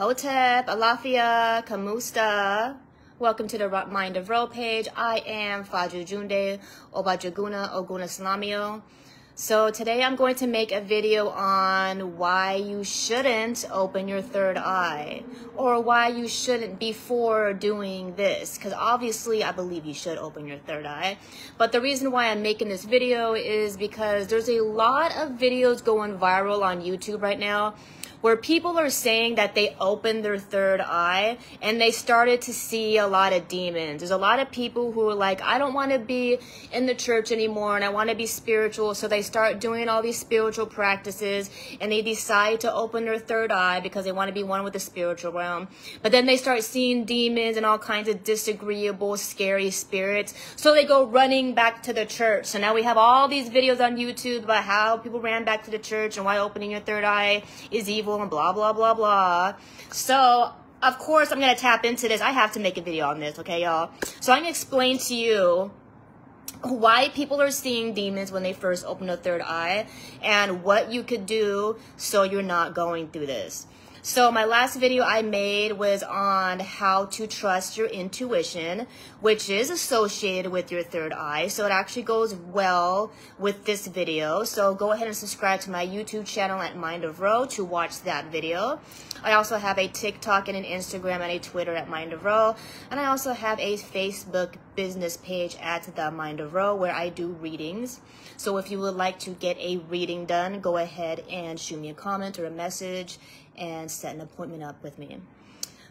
Hotep, Alafia, Kamusta. Welcome to the Mind of Ro page. I am Faju Junde, Obajaguna, Oguna Salamio. So today I'm going to make a video on why you shouldn't open your third eye, or why you shouldn't before doing this, because obviously I believe you should open your third eye. But the reason why I'm making this video is because there's a lot of videos going viral on YouTube right now where people are saying that they opened their third eye and they started to see a lot of demons. There's a lot of people who are like, I don't want to be in the church anymore and I want to be spiritual. So they start doing all these spiritual practices and they decide to open their third eye because they want to be one with the spiritual realm. But then they start seeing demons and all kinds of disagreeable, scary spirits. So they go running back to the church. So now we have all these videos on YouTube about how people ran back to the church and why opening your third eye is evil and blah, blah, blah, blah. So, of course, I'm going to tap into this. I have to make a video on this, okay, y'all? So I'm going to explain to you why people are seeing demons when they first open the third eye and what you could do so you're not going through this. So my last video I made was on how to trust your intuition, which is associated with your third eye. So it actually goes well with this video. So go ahead and subscribe to my YouTube channel at Mind of Ro to watch that video. I also have a TikTok and an Instagram and a Twitter at Mind of Ro. And I also have a Facebook business page at The Mind of Ro where I do readings. So if you would like to get a reading done, go ahead and shoot me a comment or a message and set an appointment up with me.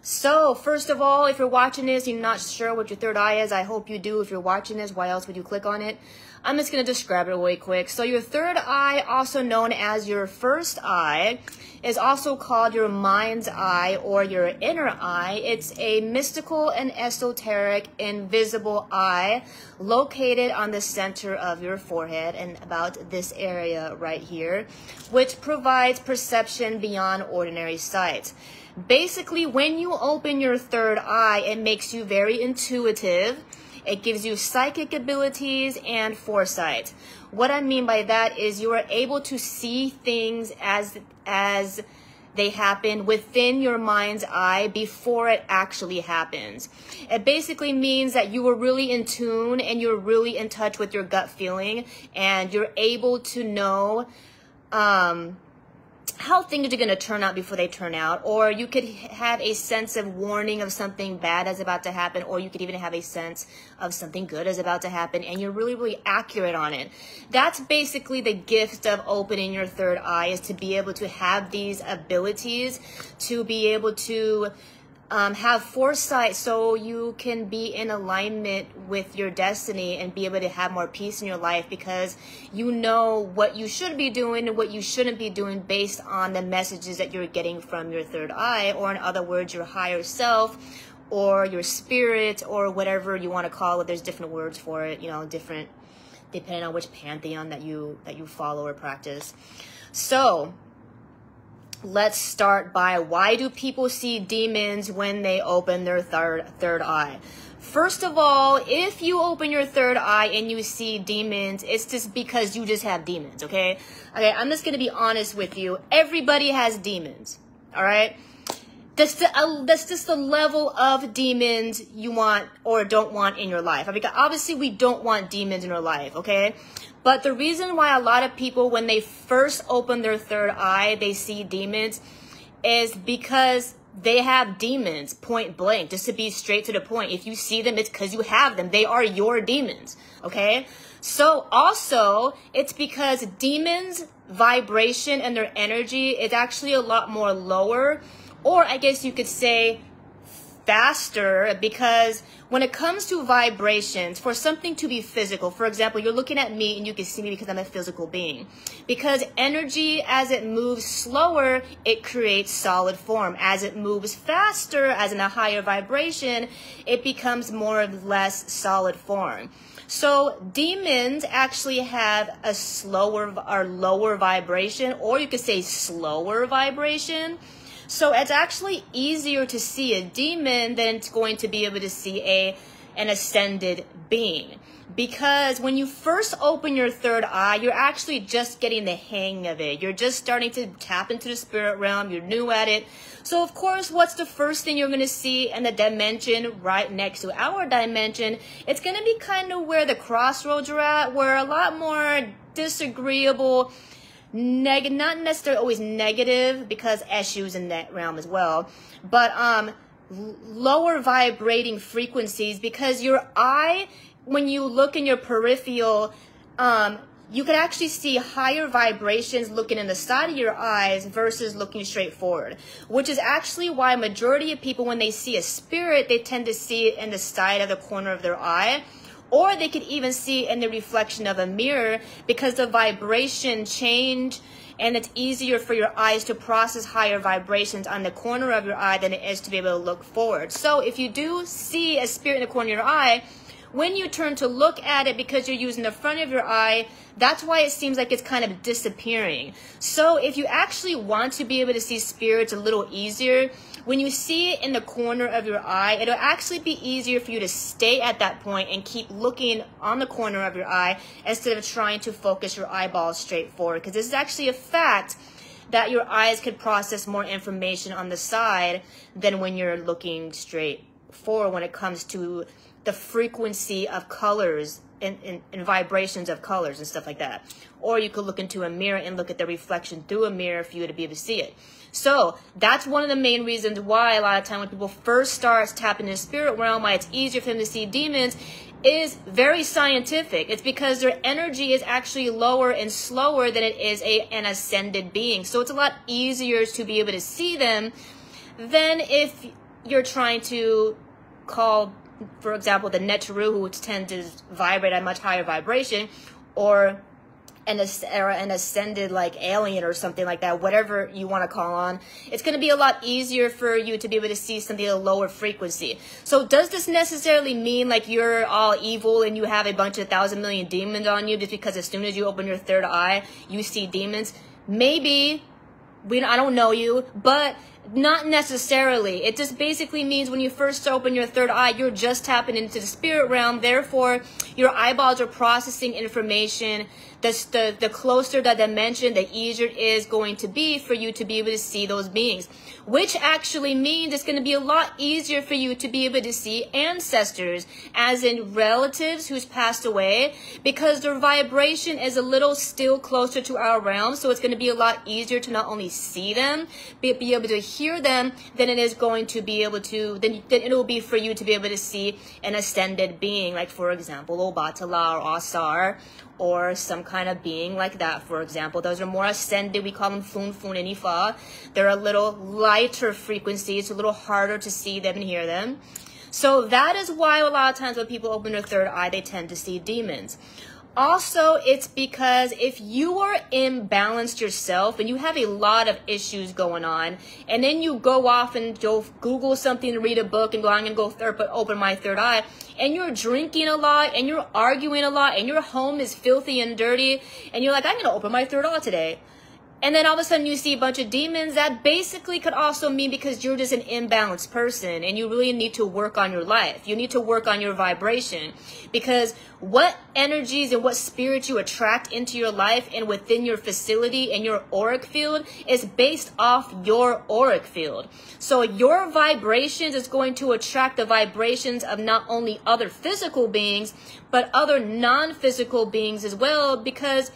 So first of all, if you're watching this, you're not sure what your third eye is. I hope you do. If you're watching this, why else would you click on it? I'm just going to describe it really quick. So your third eye, also known as your first eye, is also called your mind's eye or your inner eye. It's a mystical and esoteric invisible eye located on the center of your forehead and about this area right here, which provides perception beyond ordinary sight. Basically, when you open your third eye, it makes you very intuitive. It gives you psychic abilities and foresight. What I mean by that is you are able to see things as they happen within your mind's eye before it actually happens. It basically means that you are really in tune and you're really in touch with your gut feeling and you're able to know how things are going to turn out before they turn out, or you could have a sense of warning of something bad is about to happen, or you could even have a sense of something good is about to happen, and you're really, really accurate on it. That's basically the gift of opening your third eye, is to be able to have these abilities, to be able to have foresight so you can be in alignment with your destiny and be able to have more peace in your life, because you know what you should be doing and what you shouldn't be doing based on the messages that you're getting from your third eye, or in other words, your higher self or your spirit or whatever you want to call it. There's different words for it, you know, different depending on which pantheon that you follow or practice. So let's start by, why do people see demons when they open their third eye? First of all, if you open your third eye and you see demons, it's just because you just have demons, okay? Okay, I'm just going to be honest with you. Everybody has demons, all right? That's just the level of demons you want or don't want in your life. I mean, obviously, we don't want demons in our life, okay? But the reason why a lot of people, when they first open their third eye, they see demons, is because they have demons, point blank. Just to be straight to the point, if you see them, it's because you have them. They are your demons, okay? So also, it's because demons' vibration and their energy is actually a lot more lower, or I guess you could say faster, because when it comes to vibrations, for something to be physical, for example, you're looking at me and you can see me because I'm a physical being. Because energy, as it moves slower, it creates solid form. As it moves faster, as in a higher vibration, it becomes more or less solid form. So demons actually have a slower or lower vibration, or you could say slower vibration. So it's actually easier to see a demon than it's going to be able to see an ascended being. Because when you first open your third eye, you're actually just getting the hang of it. You're just starting to tap into the spirit realm. You're new at it. So of course, what's the first thing you're going to see in the dimension right next to our dimension? It's going to be kind of where the crossroads are at, where a lot more disagreeable, not necessarily always negative, because issues in that realm as well, but lower vibrating frequencies, because your eye, when you look in your peripheral, you can actually see higher vibrations looking in the side of your eyes versus looking straight forward, which is actually why majority of people, when they see a spirit, they tend to see it in the side of the corner of their eye, or they could even see it in the reflection of a mirror, because the vibration change, and it's easier for your eyes to process higher vibrations on the corner of your eye than it is to be able to look forward. So if you do see a spirit in the corner of your eye, when you turn to look at it, because you're using the front of your eye, that's why it seems like it's kind of disappearing. So if you actually want to be able to see spirits a little easier, when you see it in the corner of your eye, it'll actually be easier for you to stay at that point and keep looking on the corner of your eye instead of trying to focus your eyeballs straight forward. Because this is actually a fact that your eyes could process more information on the side than when you're looking straight forward when it comes to the frequency of colors and vibrations of colors and stuff like that. Or you could look into a mirror and look at the reflection through a mirror for you to be able to see it. So that's one of the main reasons why a lot of time when people first start tapping in the spirit realm, why it's easier for them to see demons, is very scientific. It's because their energy is actually lower and slower than it is an ascended being. So it's a lot easier to be able to see them than if you're trying to call, for example, the Neteru, who tend to vibrate at a much higher vibration, or an ascended like alien or something like that, whatever you want to call on. It's going to be a lot easier for you to be able to see something at a lower frequency. So does this necessarily mean like you're all evil and you have a bunch of 1,000 million demons on you just because as soon as you open your third eye, you see demons? Maybe. I don't know you, but not necessarily. It just basically means when you first open your third eye, you're just tapping into the spirit realm. Therefore, your eyeballs are processing information. The closer the dimension, the easier it is going to be for you to be able to see those beings. Which actually means it's going to be a lot easier for you to be able to see ancestors, as in relatives who's passed away, because their vibration is a little still closer to our realm. So it's going to be a lot easier to not only see them, but be able to hear them than it is going to be able to, than it will be for you to be able to see an ascended being, like for example, Obatala or Asar, or some kind of being like that, for example. Those are more ascended. We call them Fun, Fun, and Ifa. They're a little lighter frequencies, a little harder to see them and hear them. So that is why a lot of times when people open their third eye, they tend to see demons. Also, it's because if you are imbalanced yourself and you have a lot of issues going on, and then you go off and go Google something to read a book and go, I'm going to go open my third eye, and you're drinking a lot and you're arguing a lot and your home is filthy and dirty, and you're like, I'm going to open my third eye today. And then all of a sudden you see a bunch of demons. That basically could also mean because you're just an imbalanced person and you really need to work on your life. You need to work on your vibration, because what energies and what spirits you attract into your life and within your facility and your auric field is based off your auric field. So your vibrations is going to attract the vibrations of not only other physical beings, but other non-physical beings as well, because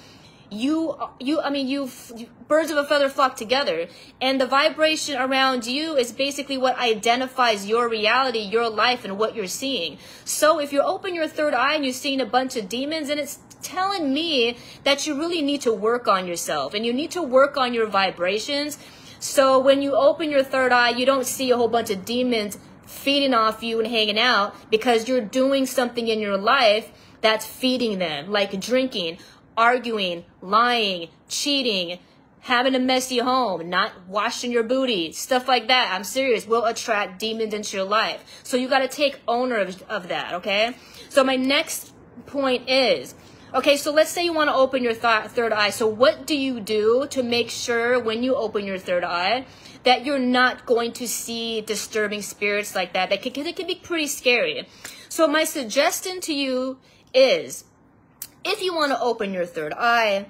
birds of a feather flock together, and the vibration around you is basically what identifies your reality, your life, and what you're seeing. So if you open your third eye and you're seeing a bunch of demons, and it's telling me that you really need to work on yourself and you need to work on your vibrations. So when you open your third eye, you don't see a whole bunch of demons feeding off you and hanging out, because you're doing something in your life that's feeding them, like drinking, arguing, lying, cheating, having a messy home, not washing your booty, stuff like that. I'm serious, will attract demons into your life. So you got to take ownership of that, okay? So my next point is, okay, so let's say you want to open your third eye. So what do you do to make sure when you open your third eye that you're not going to see disturbing spirits like that. It can be pretty scary. So my suggestion to you is, if you want to open your third eye,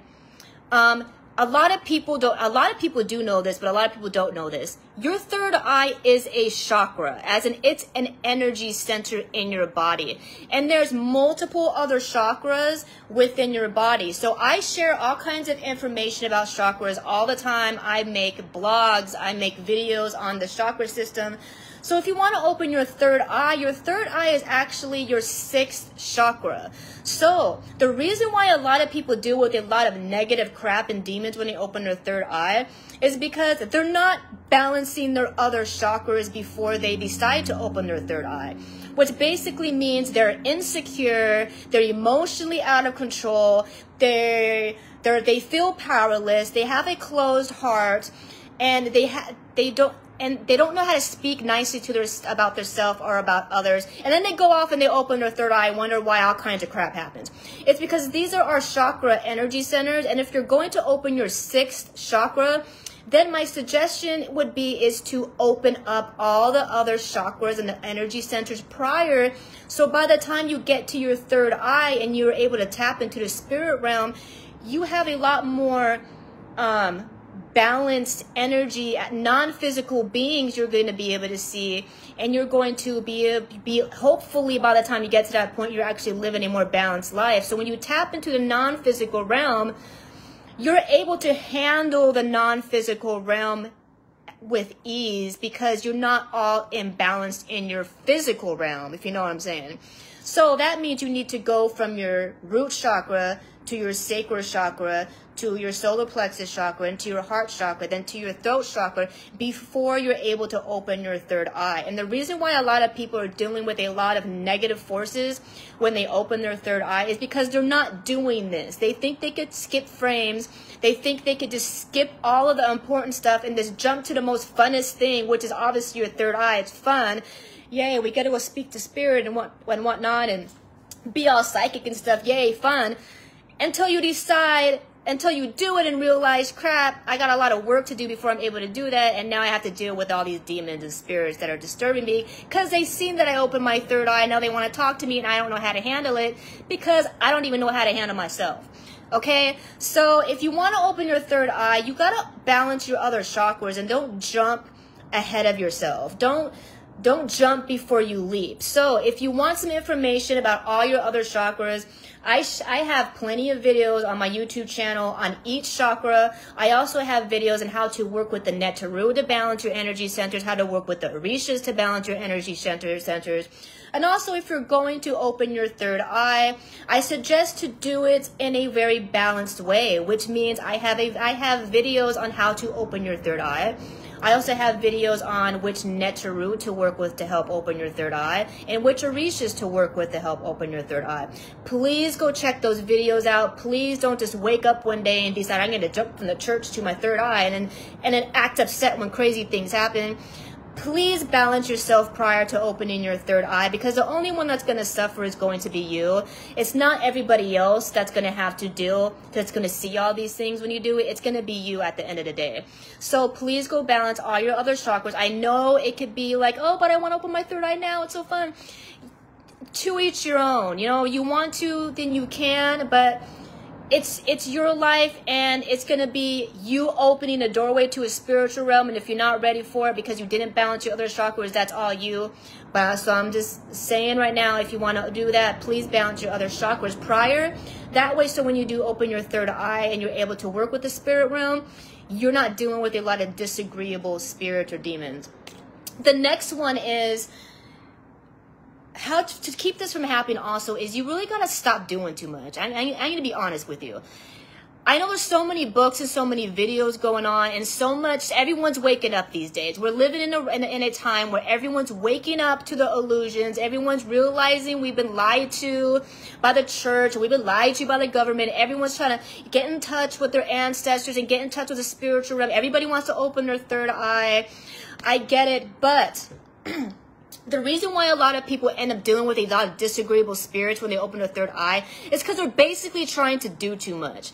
a lot of people do know this, but a lot of people don't know this. Your third eye is a chakra, as in it's an energy center in your body. And there's multiple other chakras within your body. So I share all kinds of information about chakras all the time. I make blogs, I make videos on the chakra system. So if you want to open your third eye is actually your 6th chakra. So the reason why a lot of people deal with a lot of negative crap and demons when they open their third eye is because they're not balancing their other chakras before they decide to open their third eye. Which basically means they're insecure, they're emotionally out of control, they feel powerless, they have a closed heart, and they don't know how to speak nicely to about themselves or about others. And then they go off and they open their third eye and wonder why all kinds of crap happens. It's because these are our chakra energy centers. And if you're going to open your 6th chakra, then my suggestion would be is to open up all the other chakras and the energy centers prior. So by the time you get to your third eye and you're able to tap into the spirit realm, you have a lot more balanced energy at non-physical beings you're going to be able to see, and you're going to be hopefully by the time you get to that point, you're actually living a more balanced life. So when you tap into the non-physical realm, you're able to handle the non-physical realm with ease because you're not all imbalanced in your physical realm, if you know what I'm saying. So that means you need to go from your root chakra to your sacral chakra, to your solar plexus chakra, and to your heart chakra, then to your throat chakra, before you're able to open your third eye. And the reason why a lot of people are dealing with a lot of negative forces when they open their third eye is because they're not doing this. They think they could skip frames. They think they could just skip all of the important stuff and just jump to the most funnest thing, which is obviously your third eye. It's fun. Yay, we get to go speak to spirit and whatnot and be all psychic and stuff. Yay, fun. Until you decide, until you do it and realize, crap, I got a lot of work to do before I'm able to do that, and now I have to deal with all these demons and spirits that are disturbing me because they've seen that I opened my third eye. Now they want to talk to me and I don't know how to handle it because I don't even know how to handle myself. Okay, so if you want to open your third eye, you got to balance your other chakras and don't jump ahead of yourself. Don't jump before you leap. So if you want some information about all your other chakras, I have plenty of videos on my YouTube channel on each chakra. I also have videos on how to work with the Netaru to balance your energy centers, how to work with the Orishas to balance your energy centers. And also, if you're going to open your third eye, I suggest to do it in a very balanced way, which means I have videos on how to open your third eye. I also have videos on which Netaru to work with to help open your third eye and which Orishas to work with to help open your third eye. Please go check those videos out. Please don't just wake up one day and decide I'm going to jump from the church to my third eye and then act upset when crazy things happen. Please balance yourself prior to opening your third eye, because the only one that's going to suffer is going to be you. It's not everybody else that's going to have to that's going to see all these things when you do it. It's going to be you at the end of the day. So please go balance all your other chakras. I know it could be like, oh, but I want to open my third eye now. It's so fun. To each your own. You know, you want to, then you can, but it's your life, and it's going to be you opening a doorway to a spiritual realm. And if you're not ready for it because you didn't balance your other chakras, that's all you. But so I'm just saying right now, if you want to do that, please balance your other chakras prior. That way, so when you do open your third eye and you're able to work with the spirit realm, you're not dealing with a lot of disagreeable spirits or demons. The next one is how to keep this from happening also is you really got to stop doing too much. I need to be honest with you. I know there's so many books and so many videos going on and so much. Everyone's waking up these days. We're living in a time where everyone's waking up to the illusions. Everyone's realizing we've been lied to by the church. We've been lied to by the government. Everyone's trying to get in touch with their ancestors and get in touch with the spiritual realm. Everybody wants to open their third eye. I get it, but the reason why a lot of people end up dealing with a lot of disagreeable spirits when they open their third eye is because they're basically trying to do too much.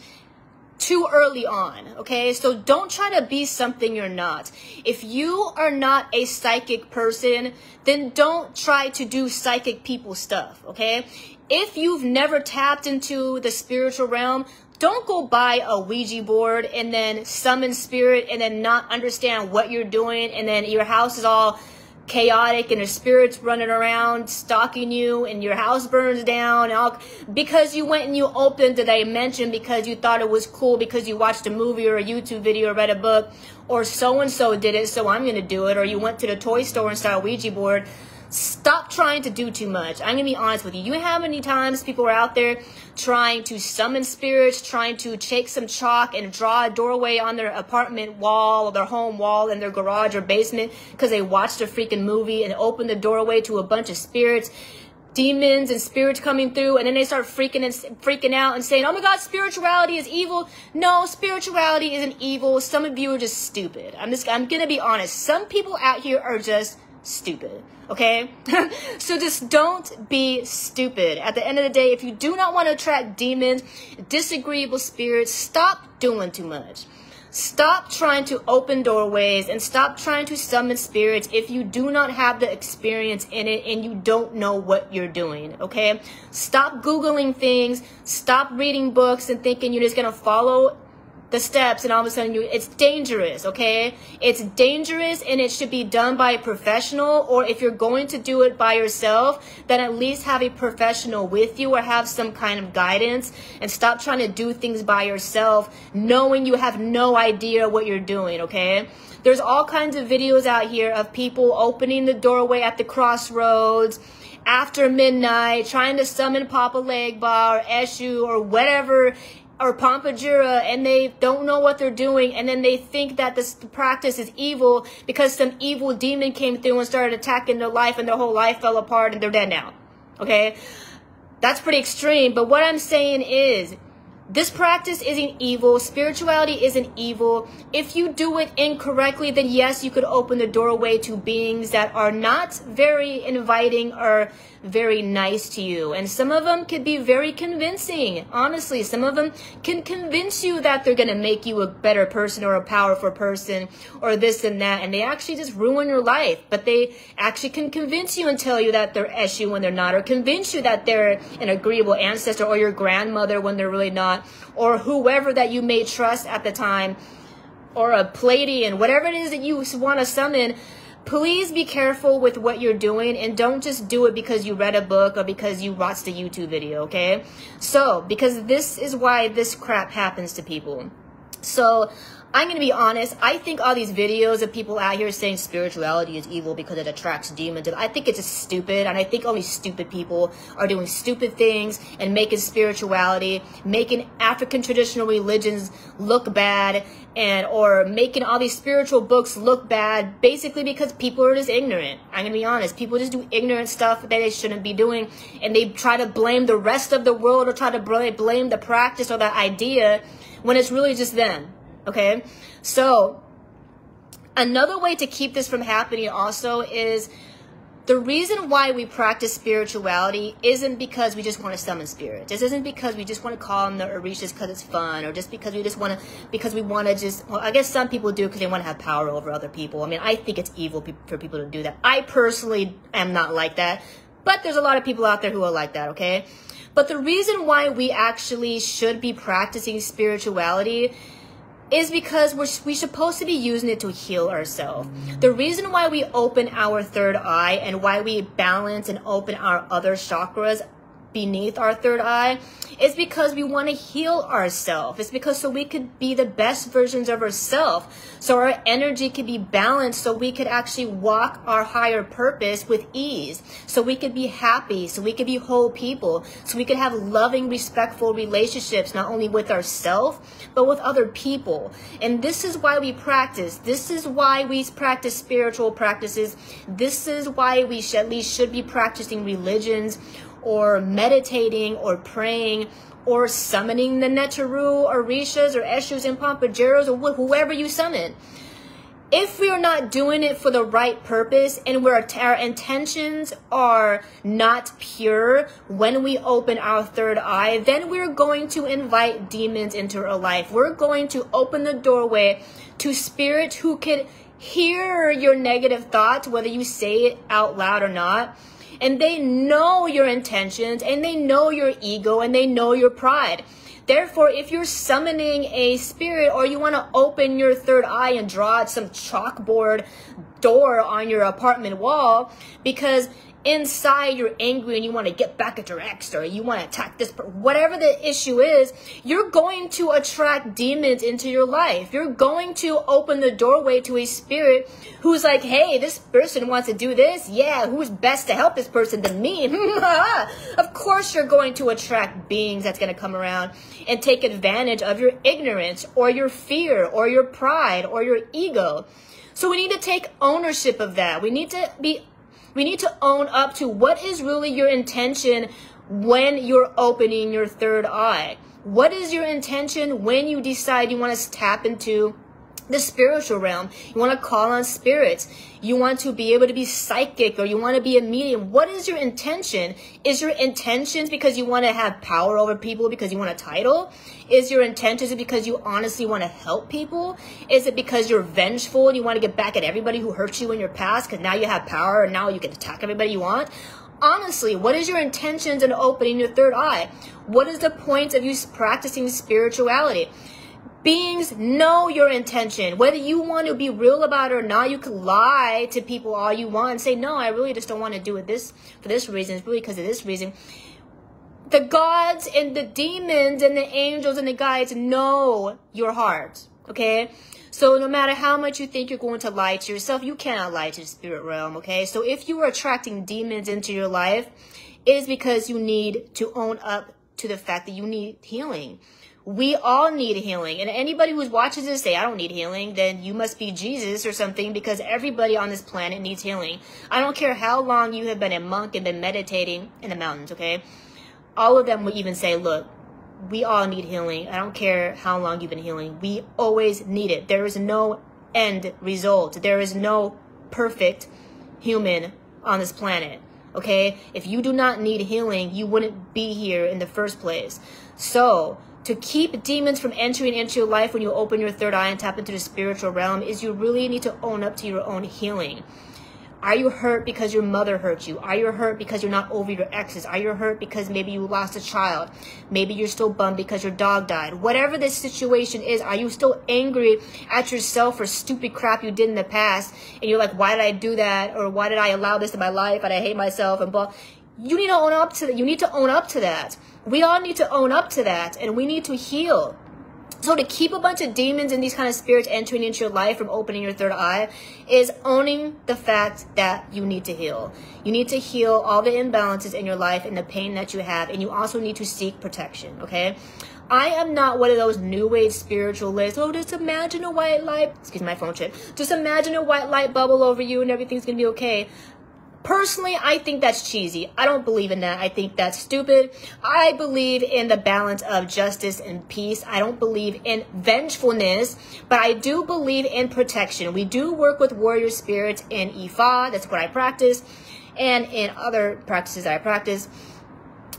too early on, okay? So don't try to be something you're not. If you are not a psychic person, then don't try to do psychic people stuff, okay? If you've never tapped into the spiritual realm, don't go buy a Ouija board and then summon spirit and then not understand what you're doing, and then your house is all chaotic and there's spirits running around stalking you and your house burns down all because you went and you opened the dimension because you thought it was cool, because you watched a movie or a YouTube video or read a book, or so-and-so did it, so I'm going to do it, or you went to the toy store and saw a Ouija board. Stop trying to do too much. I'm going to be honest with you. You know how many times people are out there trying to summon spirits, trying to take some chalk and draw a doorway on their apartment wall or their home wall in their garage or basement because they watched a freaking movie and opened the doorway to a bunch of spirits, demons and spirits coming through, and then they start freaking out and saying, oh my God, spirituality is evil. No, spirituality isn't evil. Some of you are just stupid. I'm going to be honest. Some people out here are just stupid. Okay? So just don't be stupid. At the end of the day, if you do not want to attract demons, disagreeable spirits, stop doing too much. Stop trying to open doorways and stop trying to summon spirits if you do not have the experience in it and you don't know what you're doing, okay? Stop Googling things. Stop reading books and thinking you're just going to follow the steps and all of a sudden it's dangerous, okay? It's dangerous and it should be done by a professional, or if you're going to do it by yourself, then at least have a professional with you or have some kind of guidance, and stop trying to do things by yourself knowing you have no idea what you're doing, okay? There's all kinds of videos out here of people opening the doorway at the crossroads after midnight, trying to summon Papa Legba or Eshu or whatever, or Pampajura, and they don't know what they're doing, and then they think that this practice is evil because some evil demon came through and started attacking their life, and their whole life fell apart and they're dead now. Okay? That's pretty extreme, but what I'm saying is, this practice isn't evil. Spirituality isn't evil. If you do it incorrectly, then yes, you could open the doorway to beings that are not very inviting or very nice to you. And some of them could be very convincing. Honestly, some of them can convince you that they're going to make you a better person or a powerful person or this and that. And they actually just ruin your life. But they actually can convince you and tell you that they're Eshu when they're not, or convince you that they're an agreeable ancestor or your grandmother when they're really not, or whoever that you may trust at the time, or a Pleiadian, whatever it is that you want to summon. Please be careful with what you're doing, and don't just do it because you read a book or because you watched a YouTube video, okay? So, because this is why this crap happens to people. So, I'm going to be honest, I think all these videos of people out here saying spirituality is evil because it attracts demons, I think it's just stupid, and I think only stupid people are doing stupid things and making spirituality, making African traditional religions look bad, and or making all these spiritual books look bad, basically because people are just ignorant. I'm going to be honest, people just do ignorant stuff that they shouldn't be doing, and they try to blame the rest of the world or try to blame the practice or the idea when it's really just them. Okay, so another way to keep this from happening also is the reason why we practice spirituality isn't because we just want to summon spirits. This isn't because we just want to call them the Orishas because it's fun, or just because we just want to, because we want to just, well, I guess some people do because they want to have power over other people. I mean, I think it's evil for people to do that. I personally am not like that, but there's a lot of people out there who are like that, okay? But the reason why we actually should be practicing spirituality is because we're supposed to be using it to heal ourselves. The reason why we open our third eye and why we balance and open our other chakras beneath our third eye is because we want to heal ourselves. It's because so we could be the best versions of ourselves, so our energy could be balanced, so we could actually walk our higher purpose with ease, so we could be happy, so we could be whole people, so we could have loving, respectful relationships, not only with ourselves but with other people. And this is why we practice. This is why we practice spiritual practices. This is why we at least should be practicing religions, or meditating, or praying, or summoning the Netaru, or Rishas, or Eshus, and Pampajeros, or whoever you summon. if we are not doing it for the right purpose and where our intentions are not pure when we open our third eye, then we're going to invite demons into our life. We're going to open the doorway to spirits who can hear your negative thoughts, whether you say it out loud or not. And they know your intentions, and they know your ego, and they know your pride. Therefore, if you're summoning a spirit or you want to open your third eye and draw some chalkboard door on your apartment wall because inside you're angry and you want to get back at your ex or you want to attack this, whatever the issue is, you're going to attract demons into your life. You're going to open the doorway to a spirit who's like, hey, this person wants to do this. Yeah, who's best to help this person than me? Of course you're going to attract beings that's going to come around and take advantage of your ignorance or your fear or your pride or your ego. So we need to take ownership of that. We need to own up to what is really your intention when you're opening your third eye. What is your intention when you decide you want to tap into the spiritual realm? You want to call on spirits. You want to be able to be psychic, or you want to be a medium. What is your intention? Is your intentions because you want to have power over people because you want a title? Is your intentions because you honestly want to help people? Is it because you're vengeful and you want to get back at everybody who hurt you in your past because now you have power and now you can attack everybody you want? Honestly, what is your intentions in opening your third eye? What is the point of you practicing spirituality? Beings know your intention. Whether you want to be real about it or not, you can lie to people all you want and say, no, I really just don't want to do it for this reason. It's really because of this reason. The gods and the demons and the angels and the guides know your heart, okay? So no matter how much you think you're going to lie to yourself, you cannot lie to the spirit realm, okay? So if you are attracting demons into your life, it is because you need to own up to the fact that you need healing. We all need healing. And anybody who watches this say, I don't need healing, then you must be Jesus or something, because everybody on this planet needs healing. I don't care how long you have been a monk and been meditating in the mountains, okay? All of them will even say, look, we all need healing. I don't care how long you've been healing. We always need it. There is no end result. There is no perfect human on this planet, okay? If you do not need healing, you wouldn't be here in the first place. So to keep demons from entering into your life when you open your third eye and tap into the spiritual realm is you really need to own up to your own healing. Are you hurt because your mother hurt you? Are you hurt because you're not over your exes? Are you hurt because maybe you lost a child? Maybe you're still bummed because your dog died. Whatever the situation is, are you still angry at yourself for stupid crap you did in the past? And you're like, why did I do that? Or why did I allow this in my life? And I hate myself and blah. You need to own up to that. You need to own up to that. We all need to own up to that, and we need to heal. So to keep a bunch of demons and these kind of spirits entering into your life from opening your third eye is owning the fact that you need to heal. You need to heal all the imbalances in your life and the pain that you have, and you also need to seek protection, okay? I am not one of those new age spiritualists. Oh, just imagine a white light, excuse my phone chip. Just imagine a white light bubble over you and everything's gonna be okay. Personally, I think that's cheesy. I don't believe in that. I think that's stupid. I believe in the balance of justice and peace. I don't believe in vengefulness, but I do believe in protection. We do work with warrior spirits in Ifa. That's what I practice. And in other practices that I practice.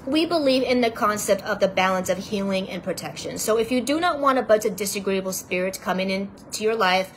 We believe in the concept of the balance of healing and protection. So if you do not want a bunch of disagreeable spirits coming into your life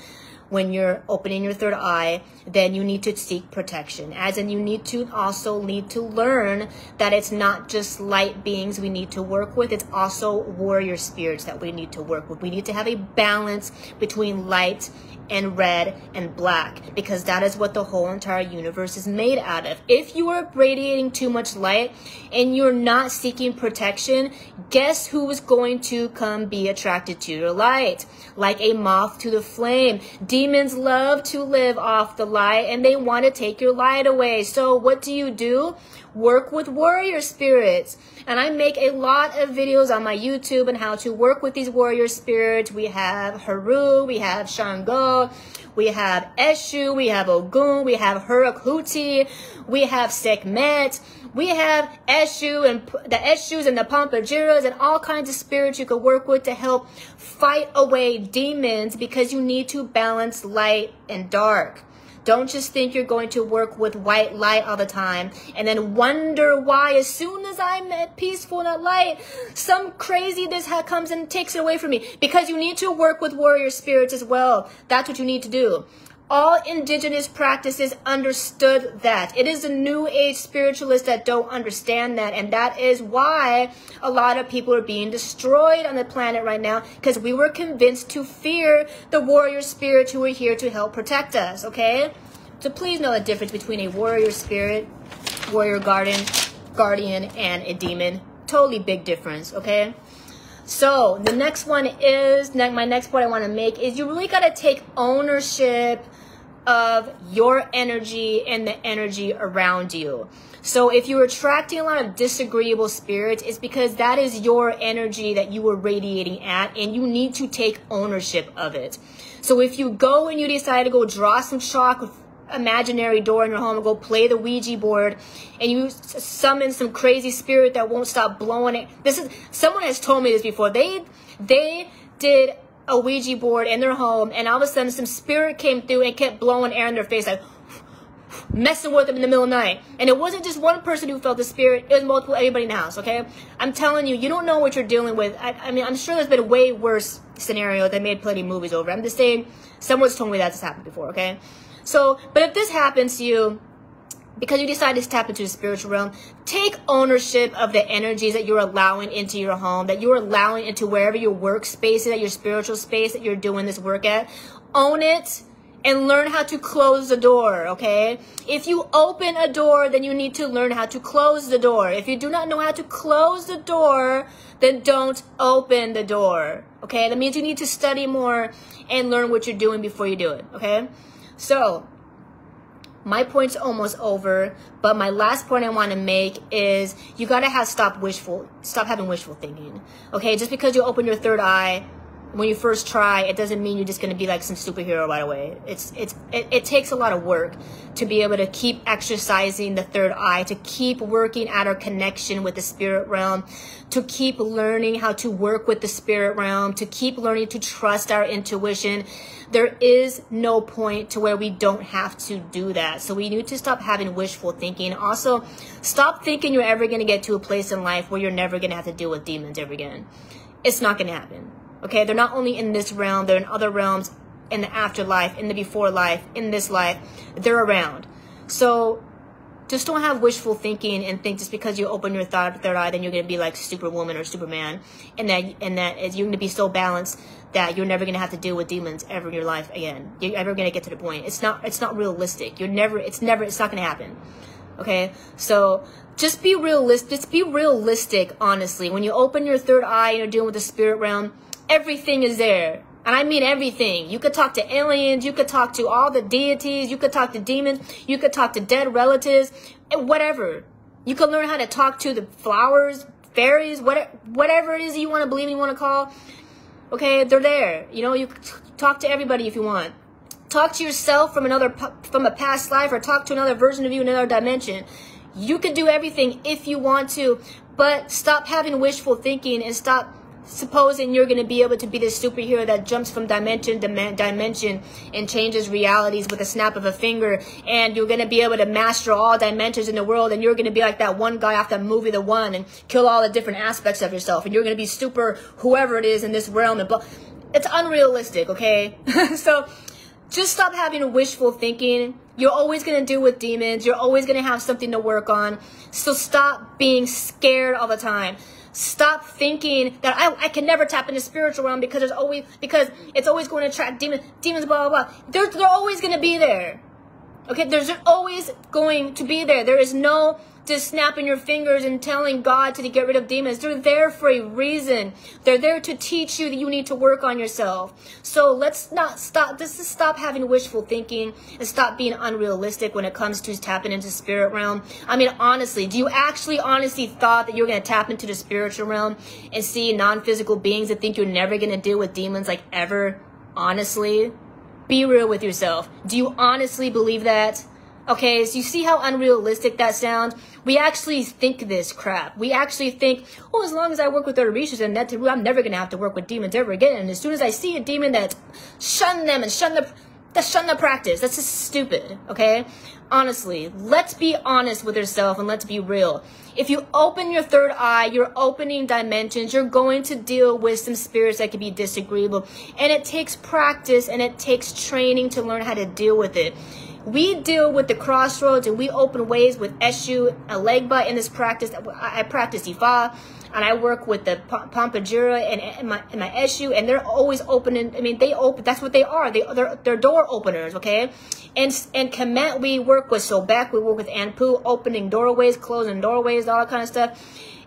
when you're opening your third eye, then you need to seek protection. As in, you need to learn that it's not just light beings we need to work with, it's also warrior spirits that we need to work with. We need to have a balance between light and red and black, because that is what the whole entire universe is made out of. If you are radiating too much light and you're not seeking protection, guess who is going to come be attracted to your light? Like a moth to the flame. Demons love to live off the light and they want to take your light away. So what do? work with warrior spirits. And I make a lot of videos on my YouTube on how to work with these warrior spirits. We have Haru, we have Shango, we have Eshu, we have Ogun, we have Hurakuti, we have Sekhmet, we have Eshu and the Eshus and the Pampajiras and all kinds of spirits you could work with to help fight away demons, because you need to balance light and dark. Don't just think you're going to work with white light all the time and then wonder why as soon as I'm at peaceful and at light, some craziness comes and takes it away from me. Because you need to work with warrior spirits as well. That's what you need to do. All indigenous practices understood that. It is the new age spiritualists that don't understand that. And that is why a lot of people are being destroyed on the planet right now, because we were convinced to fear the warrior spirits who are here to help protect us, okay? So please know the difference between a warrior spirit, warrior guardian, and a demon. Totally big difference, okay? So the next one is, my next point I want to make is you really got to take ownership of your energy and the energy around you. So if you're attracting a lot of disagreeable spirits, it's because that is your energy that you are radiating at, and you need to take ownership of it. So if you go and you decide to go draw some chalk, imaginary door in your home, and go play the Ouija board, and you summon some crazy spirit that won't stop blowing it. Someone has told me this before. They did a Ouija board in their home, and all of a sudden some spirit came through and kept blowing air in their face, like messing with them in the middle of the night. And it wasn't just one person who felt the spirit, it was multiple, everybody in the house, okay? I'm telling you, you don't know what you're dealing with. I mean, I'm sure there's been a way worse scenario that made plenty of movies over. I'm just saying, someone's told me that's happened before, okay? So, but if this happens to you, because you decide to tap into the spiritual realm, take ownership of the energies that you're allowing into your home, that you're allowing into wherever your workspace is, at your spiritual space that you're doing this work at. Own it and learn how to close the door, okay? If you open a door, then you need to learn how to close the door. If you do not know how to close the door, then don't open the door, okay? That means you need to study more and learn what you're doing before you do it, okay? So, my point's almost over, but my last point I want to make is you got to stop having wishful thinking. Okay, just because you open your third eye when you first try, it doesn't mean you're just going to be like some superhero right away. It takes a lot of work to be able to keep exercising the third eye, to keep working at our connection with the spirit realm, to keep learning how to work with the spirit realm, to keep learning to trust our intuition. There is no point to where we don't have to do that. So we need to stop having wishful thinking. Also, stop thinking you're ever going to get to a place in life where you're never going to have to deal with demons ever again. It's not going to happen. Okay, they're not only in this realm, they're in other realms, in the afterlife, in the before life, in this life. They're around. So just don't have wishful thinking and think just because you open your third eye, then you're going to be like Superwoman or Superman, and that you're going to be so balanced that you're never going to have to deal with demons ever in your life again. You're ever going to get to the point. It's not realistic. It's not going to happen. Okay, so just be realistic. Just be realistic, honestly. When you open your third eye and you're dealing with the spirit realm, everything is there. And I mean everything. You could talk to aliens. You could talk to all the deities. You could talk to demons. You could talk to dead relatives. And whatever. You could learn how to talk to the flowers, fairies, whatever it is you want to believe and you want to call. Okay, they're there. You know, you could talk to everybody if you want. Talk to yourself from a past life, or talk to another version of you in another dimension. You could do everything if you want to, but stop having wishful thinking and stop supposing you're going to be able to be this superhero that jumps from dimension to dimension and changes realities with a snap of a finger, and you're going to be able to master all dimensions in the world, and you're going to be like that one guy off that movie The One and kill all the different aspects of yourself, and you're going to be super whoever it is in this realm. And it's unrealistic, okay? So just stop having wishful thinking. You're always going to deal with demons. You're always going to have something to work on. So stop being scared all the time. Stop thinking that I can never tap into the spiritual realm because it's always going to attract demons, blah, blah, blah. They're always going to be there. Okay, there's always going to be there. There is no just snapping your fingers and telling God to get rid of demons. They're there for a reason. They're there to teach you that you need to work on yourself. So let's not stop. Just stop having wishful thinking and stop being unrealistic when it comes to tapping into the spirit realm. I mean, honestly, do you actually honestly thought that you're going to tap into the spiritual realm and see non-physical beings and think you're never going to deal with demons like ever? Honestly, be real with yourself. Do you honestly believe that? Okay, so you see how unrealistic that sounds? We actually think this crap. We actually think, oh, as long as I work with Orishas and that, I'm never going to have to work with demons ever again. And as soon as I see a demon, that's shun them and shun the practice. That's just stupid, okay? Honestly, let's be honest with yourself and let's be real. If you open your third eye, you're opening dimensions. You're going to deal with some spirits that can be disagreeable. And it takes practice and it takes training to learn how to deal with it. We deal with the crossroads and we open ways with Eshu, a leg butt in this practice. I practice Ifa and I work with the Pampajura and my Eshu, and they're always opening. I mean, they open. That's what they are. They're door openers, okay? And Kemet, we work with Sobek. We work with Anpu, opening doorways, closing doorways, all that kind of stuff.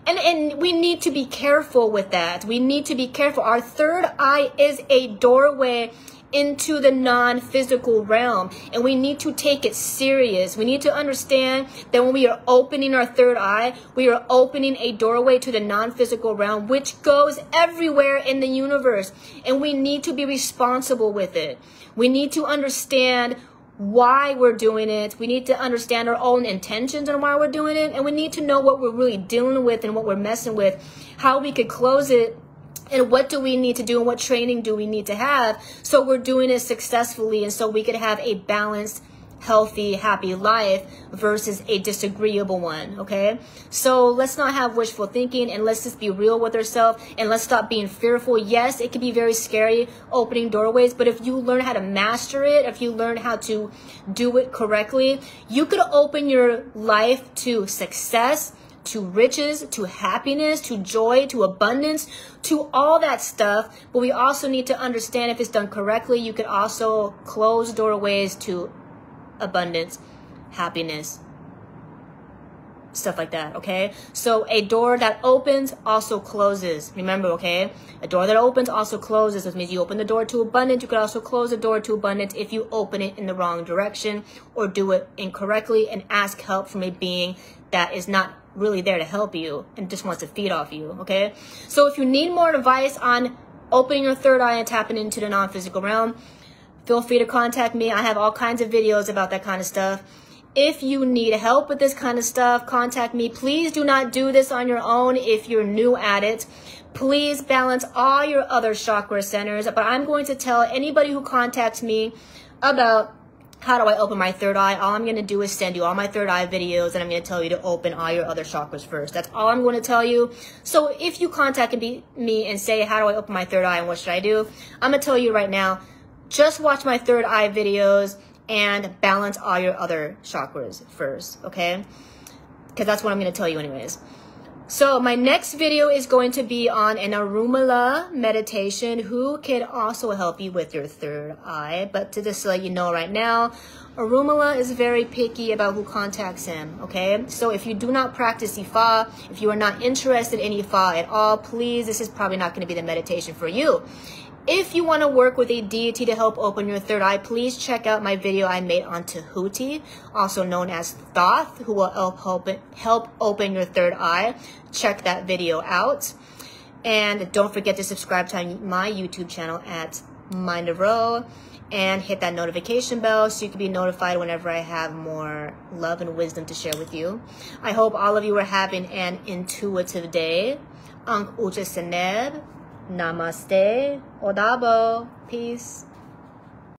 And we need to be careful with that. We need to be careful. Our third eye is a doorway into the non-physical realm, and we need to take it serious. We need to understand that when we are opening our third eye, we are opening a doorway to the non-physical realm, which goes everywhere in the universe, and we need to be responsible with it. We need to understand why we're doing it. We need to understand our own intentions on why we're doing it, and we need to know what we're really dealing with and what we're messing with, how we could close it. And what do we need to do and what training do we need to have so we're doing it successfully and so we could have a balanced, healthy, happy life versus a disagreeable one, okay? So let's not have wishful thinking and let's just be real with ourselves and let's stop being fearful. Yes, it can be very scary opening doorways, but if you learn how to master it, if you learn how to do it correctly, you could open your life to success, to riches, to happiness, to joy, to abundance, to all that stuff. But we also need to understand if it's done correctly, you could also close doorways to abundance, happiness, stuff like that, okay? So a door that opens also closes. Remember, okay? A door that opens also closes. This means you open the door to abundance. You could also close the door to abundance if you open it in the wrong direction or do it incorrectly and ask help from a being that is not really there to help you and just wants to feed off you, okay? So if you need more advice on opening your third eye and tapping into the non-physical realm, feel free to contact me. I have all kinds of videos about that kind of stuff. If you need help with this kind of stuff, contact me. Please do not do this on your own if you're new at it. Please balance all your other chakra centers. But I'm going to tell anybody who contacts me about how do I open my third eye, all I'm going to do is send you all my third eye videos and I'm going to tell you to open all your other chakras first. That's all I'm going to tell you. So if you contact me and say, how do I open my third eye and what should I do? I'm going to tell you right now, just watch my third eye videos and balance all your other chakras first, okay? Because that's what I'm going to tell you anyways. So my next video is going to be on an Arumala meditation who can also help you with your third eye. But to just let you know right now, Arumala is very picky about who contacts him, okay? So if you do not practice Ifa, if you are not interested in Ifa at all, please, this is probably not going to be the meditation for you. If you want to work with a deity to help open your third eye, please check out my video I made on Tahuti, also known as Thoth, who will help open your third eye. Check that video out. And don't forget to subscribe to my YouTube channel at Mind of Ro and hit that notification bell so you can be notified whenever I have more love and wisdom to share with you. I hope all of you are having an intuitive day. Ankh Uche Seneb. Namaste. Odabo. Peace.